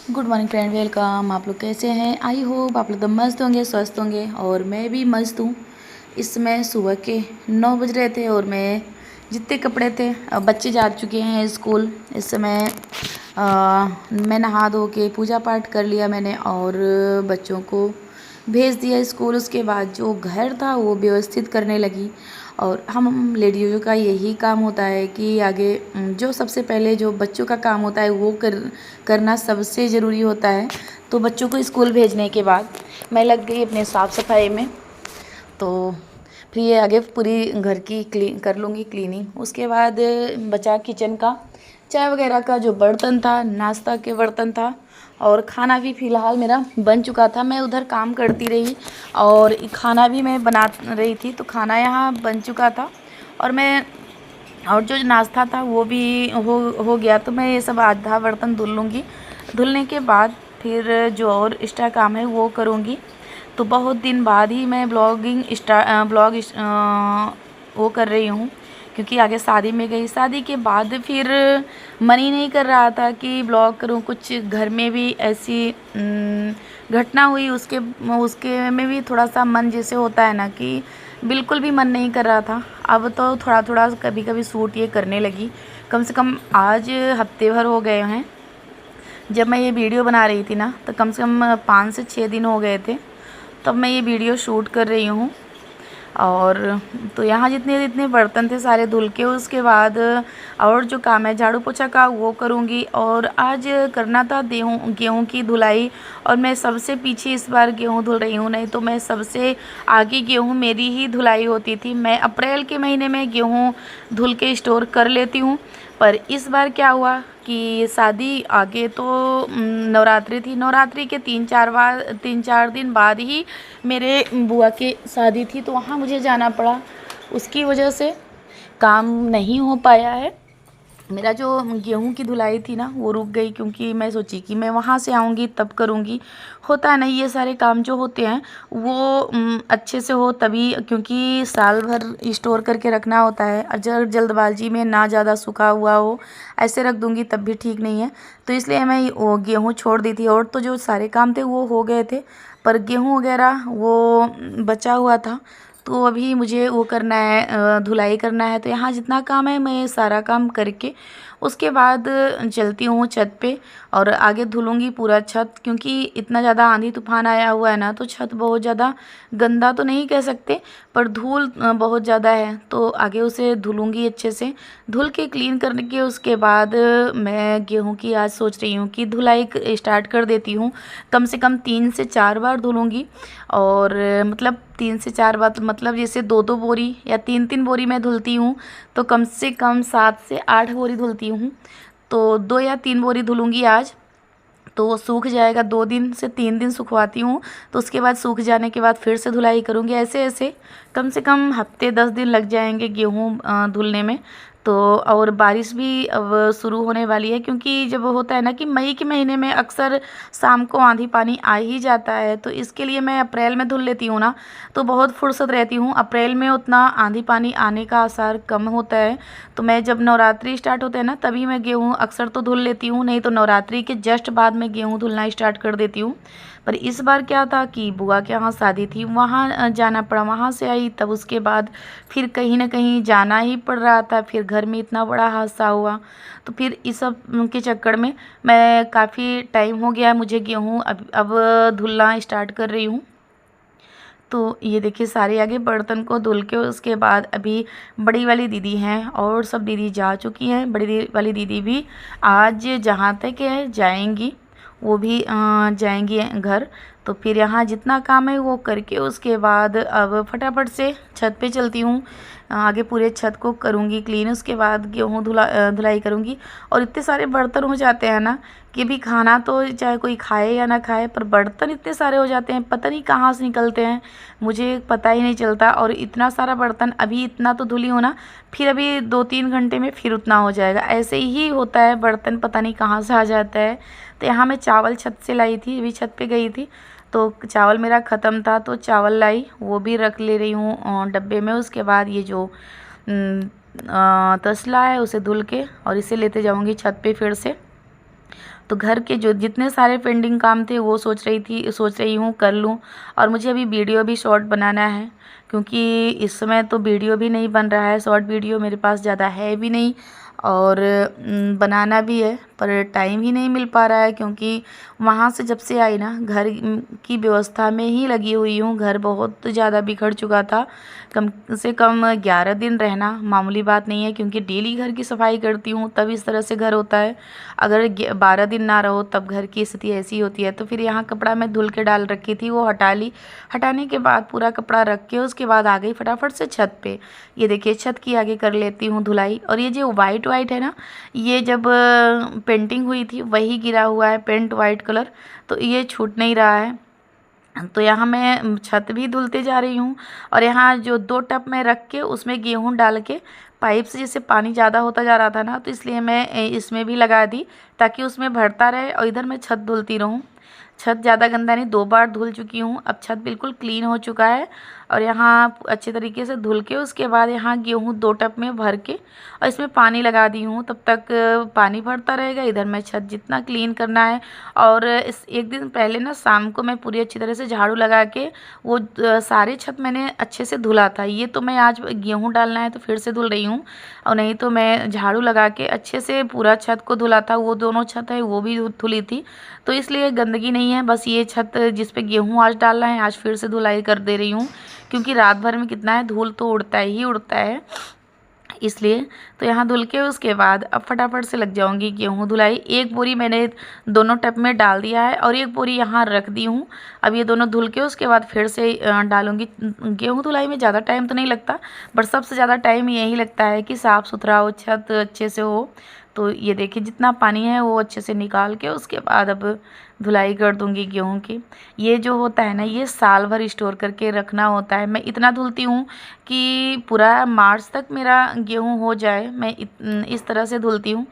Good morning friend, welcome. आप लोग कैसे हैं? आई होप आप लोग तो मस्त होंगे, स्वस्थ होंगे और मैं भी मस्त हूँ। इस समय सुबह के 9 बज रहे थे और मैं जितने कपड़े थे, अब बच्चे जा चुके हैं स्कूल। इस समय मैं नहा धो के पूजा पाठ कर लिया मैंने और बच्चों को भेज दिया स्कूल। उसके बाद जो घर था वो व्यवस्थित करने लगी। और हम लेडीज़ों का यही काम होता है कि आगे जो सबसे पहले जो बच्चों का काम होता है वो करना सबसे ज़रूरी होता है। तो बच्चों को स्कूल भेजने के बाद मैं लग गई अपने साफ़ सफाई में। तो फिर ये आगे पूरी घर की क्लीन कर लूँगी, क्लीनिंग। उसके बाद बचा किचन का, चाय वगैरह का जो बर्तन था, नाश्ता के बर्तन था और खाना भी फ़िलहाल मेरा बन चुका था। मैं उधर काम करती रही और खाना भी मैं बना रही थी, तो खाना यहाँ बन चुका था और मैं और जो नाश्ता था वो भी हो गया। तो मैं ये सब आधा बर्तन धुल लूँगी। धुलने के बाद फिर जो और एक्स्ट्रा काम है वो करूँगी। तो बहुत दिन बाद ही मैं ब्लॉग वो कर रही हूँ, क्योंकि आगे शादी में गई। शादी के बाद फिर मन ही नहीं कर रहा था कि ब्लॉग करूँ। कुछ घर में भी ऐसी घटना हुई, उसके उसके में भी थोड़ा सा मन जैसे होता है ना कि बिल्कुल भी मन नहीं कर रहा था। अब तो थोड़ा थोड़ा कभी कभी शूट ये करने लगी। कम से कम आज हफ्ते भर हो गए हैं जब मैं ये वीडियो बना रही थी ना, तो कम से कम 5 से 6 दिन हो गए थे तब मैं ये वीडियो शूट कर रही हूँ। और तो यहाँ जितने जितने बर्तन थे सारे धुल के उसके बाद और जो काम है झाड़ू पोछा का वो करूँगी। और आज करना था गेहूँ की धुलाई, और मैं सबसे पीछे इस बार गेहूँ धुल रही हूँ। नहीं तो मैं सबसे आगे गेहूँ मेरी ही धुलाई होती थी। मैं अप्रैल के महीने में गेहूँ धुल के स्टोर कर लेती हूँ। पर इस बार क्या हुआ कि शादी आगे तो नवरात्रि थी। नवरात्रि के 3-4 दिन बाद ही मेरे बुआ की शादी थी, तो वहाँ मुझे जाना पड़ा। उसकी वजह से काम नहीं हो पाया है। मेरा जो गेहूं की धुलाई थी ना वो रुक गई, क्योंकि मैं सोची कि मैं वहाँ से आऊँगी तब करूँगी। होता है ना, ये सारे काम जो होते हैं वो अच्छे से हो तभी, क्योंकि साल भर स्टोर करके रखना होता है। अगर जल्दबाजी में ना ज़्यादा सूखा हुआ हो ऐसे रख दूँगी तब भी ठीक नहीं है। तो इसलिए मैं वो गेहूँ छोड़ दी थी। और तो जो सारे काम थे वो हो गए थे, पर गेहूँ वगैरह वो बचा हुआ था। तो अभी मुझे वो करना है, धुलाई करना है। तो यहाँ जितना काम है मैं सारा काम करके उसके बाद चलती हूँ छत पे और आगे धुलूँगी पूरा छत, क्योंकि इतना ज़्यादा आंधी तूफान आया हुआ है ना, तो छत बहुत ज़्यादा गंदा तो नहीं कह सकते, पर धूल बहुत ज़्यादा है। तो आगे उसे धुलूँगी अच्छे से, धुल के क्लीन करने के उसके बाद मैं गेहूँ की आज सोच रही हूँ कि धुलाई स्टार्ट कर देती हूँ। कम से कम 3 से 4 बार धुलूँगी। और मतलब 3 से 4 बार मतलब जैसे 2-2 बोरी या 3-3 बोरी मैं धुलती हूँ, तो कम से कम 7 से 8 बोरी धुलती हूँ। तो 2 या 3 बोरी धुलूँगी आज, तो वो सूख जाएगा। 2 दिन से 3 दिन सुखवाती हूँ, तो उसके बाद सूख जाने के बाद फिर से धुलाई करूँगी। ऐसे ऐसे कम से कम हफ्ते 10 दिन लग जाएंगे गेहूँ धुलने में। तो और बारिश भी अब शुरू होने वाली है, क्योंकि जब होता है ना कि मई के महीने में अक्सर शाम को आंधी पानी आ ही जाता है। तो इसके लिए मैं अप्रैल में धुल लेती हूँ ना, तो बहुत फुर्सत रहती हूँ। अप्रैल में उतना आंधी पानी आने का आसार कम होता है। तो मैं जब नवरात्रि स्टार्ट होते हैं ना तभी मैं गेहूँ अक्सर तो धुल लेती हूँ, नहीं तो नवरात्रि के जस्ट बाद मैं गेहूँ धुलना स्टार्ट कर देती हूँ। पर इस बार क्या था कि बुआ के यहाँ शादी थी, वहाँ जाना पड़ा। वहाँ से आई तब उसके बाद फिर कहीं ना कहीं जाना ही पड़ रहा था। फिर घर में इतना बड़ा हादसा हुआ, तो फिर इस सब के चक्कर में मैं काफ़ी टाइम हो गया मुझे गेहूँ अब धुलना स्टार्ट कर रही हूँ। तो ये देखिए सारे आगे बर्तन को धुल के उसके बाद अभी बड़ी वाली दीदी हैं और सब दीदी जा चुकी हैं। बड़ी वाली दीदी भी आज जहाँ तक है जाएंगी, वो भी जाएंगी घर। तो फिर यहाँ जितना काम है वो करके उसके बाद अब फटाफट से छत पे चलती हूँ। आगे पूरे छत को करूँगी क्लीन, उसके बाद गेहूँ धुलाई करूँगी। और इतने सारे बर्तन हो जाते हैं ना कि भी खाना तो चाहे कोई खाए या ना खाए, पर बर्तन इतने सारे हो जाते हैं, पता नहीं कहाँ से निकलते हैं, मुझे पता ही नहीं चलता। और इतना सारा बर्तन, अभी इतना तो धुली हो ना, फिर अभी 2-3 घंटे में फिर उतना हो जाएगा। ऐसे ही होता है, बर्तन पता नहीं कहाँ से आ जाता है। तो यहाँ मैं चावल छत से लाई थी, अभी छत पे गई थी तो चावल मेरा ख़त्म था, तो चावल लाई, वो भी रख ले रही हूँ डब्बे में। उसके बाद ये जो तसला है उसे धुल के और इसे लेते जाऊँगी छत पे फिर से। तो घर के जो जितने सारे पेंडिंग काम थे वो सोच रही हूँ कर लूँ। और मुझे अभी वीडियो भी शॉर्ट बनाना है, क्योंकि इस समय तो वीडियो भी नहीं बन रहा है, शॉर्ट वीडियो मेरे पास ज़्यादा है भी नहीं, और बनाना भी है पर टाइम ही नहीं मिल पा रहा है, क्योंकि वहाँ से जब से आई ना घर की व्यवस्था में ही लगी हुई हूँ। घर बहुत ज़्यादा बिखर चुका था, कम से कम 11 दिन रहना मामूली बात नहीं है, क्योंकि डेली घर की सफाई करती हूँ तब इस तरह से घर होता है। अगर 12 दिन ना रहो तब घर की स्थिति ऐसी होती है। तो फिर यहाँ कपड़ा मैं धुल के डाल रखी थी, वो हटा ली। हटाने के बाद पूरा कपड़ा रख के उसके बाद आ गई फटाफट से छत पे। ये देखिए छत की आगे कर लेती हूँ धुलाई। और ये जो वाइट वाइट है ना, ये जब पेंटिंग हुई थी वही गिरा हुआ है, पेंट वाइट कलर, तो ये छूट नहीं रहा है। तो यहाँ मैं छत भी धुलते जा रही हूँ, और यहाँ जो 2 टब में रख के उसमें गेहूँ डाल के पाइप से जैसे पानी ज़्यादा होता जा रहा था ना, तो इसलिए मैं इसमें भी लगा दी ताकि उसमें भरता रहे और इधर मैं छत धुलती रहूँ। छत ज़्यादा गंदा नहीं, 2 बार धुल चुकी हूँ, अब छत बिल्कुल क्लीन हो चुका है। और यहाँ अच्छे तरीके से धुल के उसके बाद यहाँ गेहूँ 2 टब में भर के और इसमें पानी लगा दी हूँ, तब तक पानी भरता रहेगा, इधर मैं छत जितना क्लीन करना है। और इस एक दिन पहले ना शाम को मैं पूरी अच्छी तरह से झाड़ू लगा के वो सारे छत मैंने अच्छे से धुला था। ये तो मैं आज गेहूँ डालना है तो फिर से धुल रही हूँ, और नहीं तो मैं झाड़ू लगा के अच्छे से पूरा छत को धुला था। वो दोनों छत है वो भी धुली थी, तो इसलिए गंदगी नहीं है। बस ये छत जिस पे गेहूँ आज डालना है आज फिर से धुलाई कर दे रही हूँ, क्योंकि रात भर में कितना है धूल तो उड़ता ही उड़ता है, इसलिए। तो यहाँ धुल के उसके बाद अब फटाफट से लग जाऊंगी गेहूँ धुलाई। एक बोरी मैंने दोनों टब में डाल दिया है और एक बोरी यहाँ रख दी हूँ। अब ये दोनों धुल के उसके बाद फिर से डालूंगी। गेहूँ धुलाई में ज़्यादा टाइम तो नहीं लगता, बट सबसे ज़्यादा टाइम यही लगता है कि साफ़ सुथरा हो, छत अच्छे से हो। तो ये देखिए जितना पानी है वो अच्छे से निकाल के उसके बाद अब धुलाई कर दूंगी गेहूँ की। ये जो होता है ना, ये साल भर स्टोर करके रखना होता है। मैं इतना धुलती हूँ कि पूरा मार्च तक मेरा गेहूँ हो जाए, मैं इस तरह से धुलती हूँ।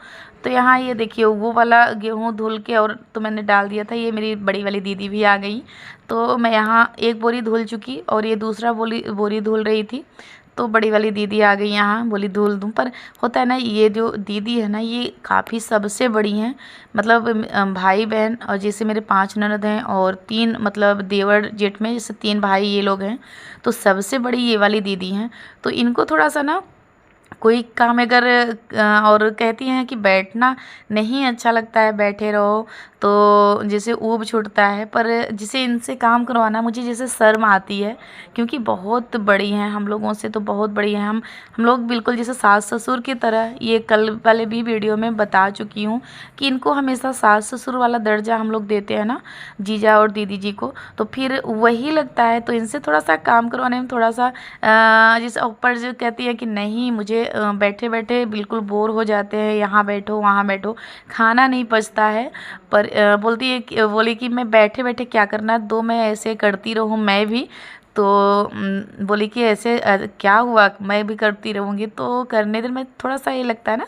तो यहाँ ये देखिए वो वाला गेहूँ धुल के और तो मैंने डाल दिया था। ये मेरी बड़ी वाली दीदी भी आ गई, तो मैं यहाँ एक बोरी धुल चुकी और ये दूसरा बोरी धुल रही थी। तो बड़ी वाली दीदी आ गई यहाँ, बोली धुल दूँ। पर होता है ना, ये जो दीदी है ना ये काफ़ी सबसे बड़ी हैं, मतलब भाई बहन, और जैसे मेरे 5 ननद हैं और 3 मतलब देवर जेठ में जैसे 3 भाई ये लोग हैं, तो सबसे बड़ी ये वाली दीदी हैं। तो इनको थोड़ा सा ना कोई काम अगर और कहती हैं कि बैठना नहीं अच्छा लगता है, बैठे रहो तो जैसे ऊब छूटता है, पर जिसे इनसे काम करवाना मुझे जैसे शर्म आती है, क्योंकि बहुत बड़ी हैं हम लोगों से, तो बहुत बड़ी हैं। हम लोग बिल्कुल जैसे सास ससुर की तरह, ये कल वाले भी वीडियो में बता चुकी हूँ कि इनको हमेशा सास ससुर वाला दर्जा हम लोग देते हैं ना, जीजा और दीदी जी को, तो फिर वही लगता है। तो इनसे थोड़ा सा काम करवाने में थोड़ा सा जैसे ऊपर जो कहती है कि नहीं मुझे बैठे बैठे बिल्कुल बोर हो जाते हैं, यहाँ बैठो वहाँ बैठो, खाना नहीं पचता है। पर बोली कि मैं बैठे बैठे क्या करना, दो मैं ऐसे करती रहूँ मैं भी। तो बोली कि ऐसे क्या हुआ, मैं भी करती रहूँगी। तो करने दिन में थोड़ा सा ये लगता है ना,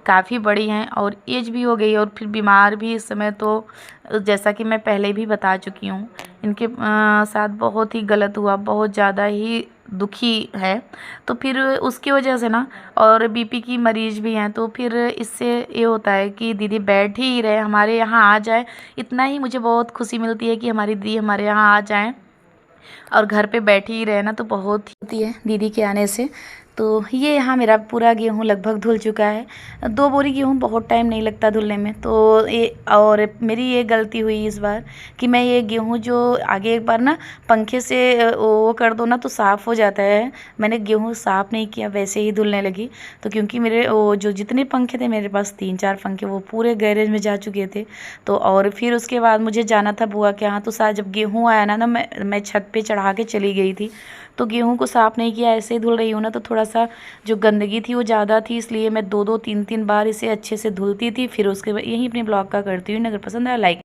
काफ़ी बड़ी हैं और एज भी हो गई और फिर बीमार भी इस समय। तो जैसा कि मैं पहले भी बता चुकी हूँ, इनके साथ बहुत ही गलत हुआ, बहुत ज़्यादा ही दुखी है। तो फिर उसकी वजह से ना, और बीपी की मरीज़ भी हैं, तो फिर इससे ये होता है कि दीदी बैठ ही रहे, हमारे यहाँ आ जाए, इतना ही मुझे बहुत खुशी मिलती है कि हमारी दीदी हमारे यहाँ आ जाएं और घर पे बैठी ही रहे ना, तो बहुत होती है दीदी के आने से। तो ये यहाँ मेरा पूरा गेहूँ लगभग धुल चुका है। 2 बोरी गेहूँ बहुत टाइम नहीं लगता धुलने में। तो ये और मेरी ये गलती हुई इस बार कि मैं ये गेहूँ जो आगे एक बार ना पंखे से वो कर दो ना तो साफ़ हो जाता है, मैंने गेहूँ साफ़ नहीं किया, वैसे ही धुलने लगी। तो क्योंकि मेरे वो जो जितने पंखे थे, मेरे पास 3-4 पंखे, वो पूरे गैरेज में जा चुके थे। तो और फिर उसके बाद मुझे जाना था बुआ के यहाँ, तो साथ जब गेहूँ आया ना मैं छत पे चढ़ा के चली गई थी। तो गेहूँ को साफ़ नहीं किया, ऐसे ही धुल रही हूँ ना, तो थोड़ा सा जो गंदगी थी वो ज़्यादा थी, इसलिए मैं 2-2 3-3 बार इसे अच्छे से धुलती थी। फिर उसके बाद यहीं अपने ब्लॉग का करती हूँ। अगर पसंद आया लाइक